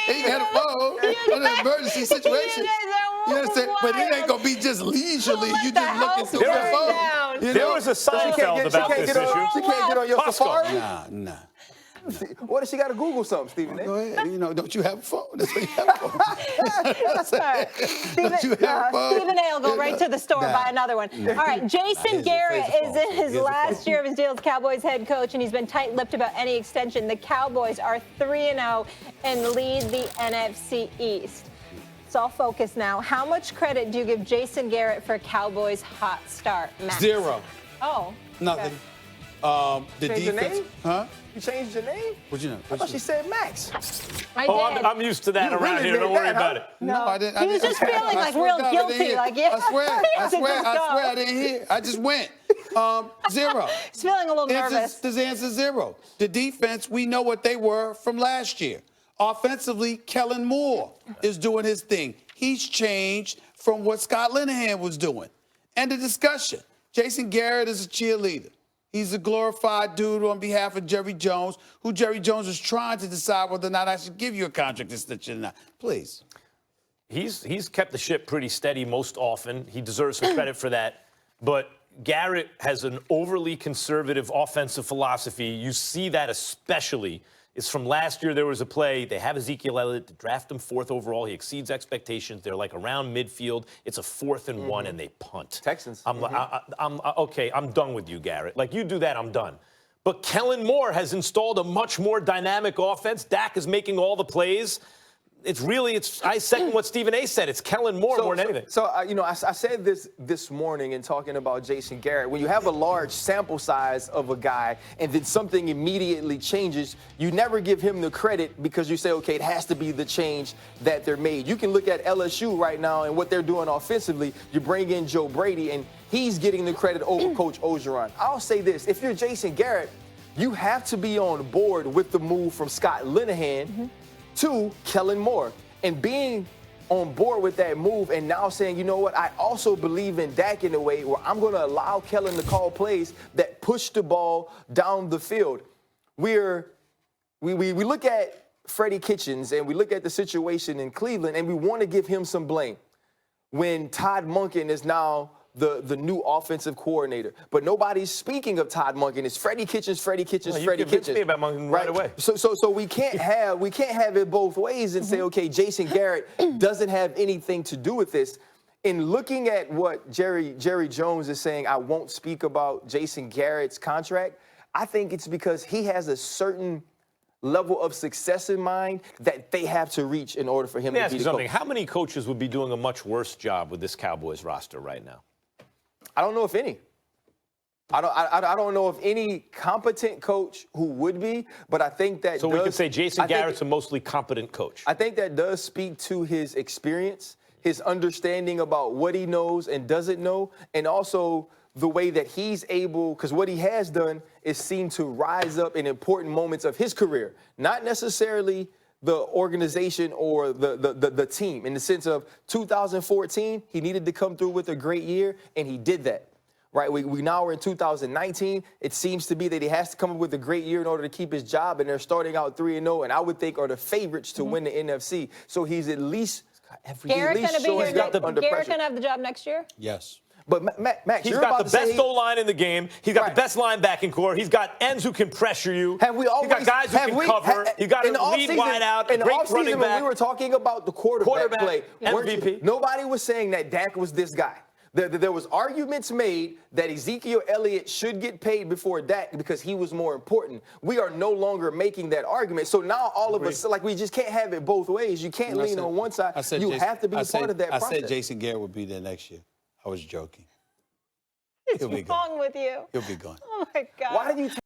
He got a phone in an emergency situation. You understand? But it ain't going to be just leisurely. You just looking through your phone. There was a Seinfeld about this issue. She can't get on your Safari? Nah. What if she got to Google something, Stephen A? Go ahead. You know, don't you have a phone? That's what you have a phone. That's right. Stephen A will go right to the store and buy another one. All right, Jason Garrett is in his last year of his deal as Cowboys head coach, and he's been tight-lipped about any extension. The Cowboys are 3-0 and lead the NFC East. It's all focused now. How much credit do you give Jason Garrett for Cowboys' hot start, Max? 0. Oh. Nothing. Okay. Change The defense. your name? Huh? You changed your name? What'd you know? I thought she said Max. I did. I'm used to that You around really here. Don't made worry that, about huh? it. No, I didn't. He was just feeling like real guilty. Like, yeah. I swear I didn't hear. I just went. 0. He's feeling a little nervous. This answer 0. The defense, we know what they were from last year. Offensively, Kellen Moore is doing his thing. He's changed from what Scott Linehan was doing. And the discussion. Jason Garrett is a cheerleader. He's a glorified dude on behalf of Jerry Jones, who Jerry Jones is trying to decide whether or not I should give you a contract extension or not. Please. He's kept the ship pretty steady most often. He deserves some credit for that. But Garrett has an overly conservative offensive philosophy. You see that especially. It's from last year. There was a play. They have Ezekiel Elliott to draft him 4th overall. He exceeds expectations. They're like around midfield. It's a 4th and 1, and they punt. Texans. Okay, I'm done with you, Garrett. Like, you do that, I'm done. But Kellen Moore has installed a much more dynamic offense. Dak is making all the plays. I second what Stephen A. said. It's Kellen Moore more than anything. I said this morning in talking about Jason Garrett. When you have a large sample size of a guy and then something immediately changes, you never give him the credit because you say, okay, it has to be the change that they're made. You can look at LSU right now and what they're doing offensively. You bring in Joe Brady, and he's getting the credit over Coach Orgeron. I'll say this. If you're Jason Garrett, you have to be on board with the move from Scott Linehan to Kellen Moore, and being on board with that move and now saying, you know what, I also believe in Dak in a way where I'm going to allow Kellen to call plays that push the ball down the field. We look at Freddie Kitchens and we look at the situation in Cleveland and we want to give him some blame when Todd Monken is now the new offensive coordinator. But nobody's speaking of Todd Monken. It's Freddie Kitchens, Freddie Kitchens, Freddie Kitchens. You convinced me about Monken right away. So we can't have it both ways and say, okay, Jason Garrett doesn't have anything to do with this. In looking at what Jerry Jones is saying, I won't speak about Jason Garrett's contract, I think it's because he has a certain level of success in mind that they have to reach in order for him to be the coach. How many coaches would be doing a much worse job with this Cowboys roster right now? I don't know if any. I don't know of any competent coach who would be, but I think that we can say Jason Garrett's a mostly competent coach. I think that does speak to his experience, his understanding about what he knows and doesn't know, and also the way that he's able, because what he has done is seem to rise up in important moments of his career, not necessarily the organization or the team. In the sense of 2014, he needed to come through with a great year, and he did that. Right? We now are in 2019. It seems to be that he has to come up with a great year in order to keep his job, and they're starting out 3-0, and I would think are the favorites to win the NFC. So he's at least Garrett going to pressure. have the job next year? Yes. But Max, he's got the best O-line in the game. He's got the best linebacking core. He's got ends who can pressure you. Have we always, he's got guys who can cover. He's got a lead wide out, a great running back. When we were talking about the quarterback play, MVP. Nobody was saying that Dak was this guy. There was arguments made that Ezekiel Elliott should get paid before Dak because he was more important. We are no longer making that argument. So now all of us, like, we just can't have it both ways. You can't lean on one side. You have to be a part of that process. I said Jason Garrett would be there next year. I was joking. What's wrong with you? He'll be gone. Oh, my God. Why did you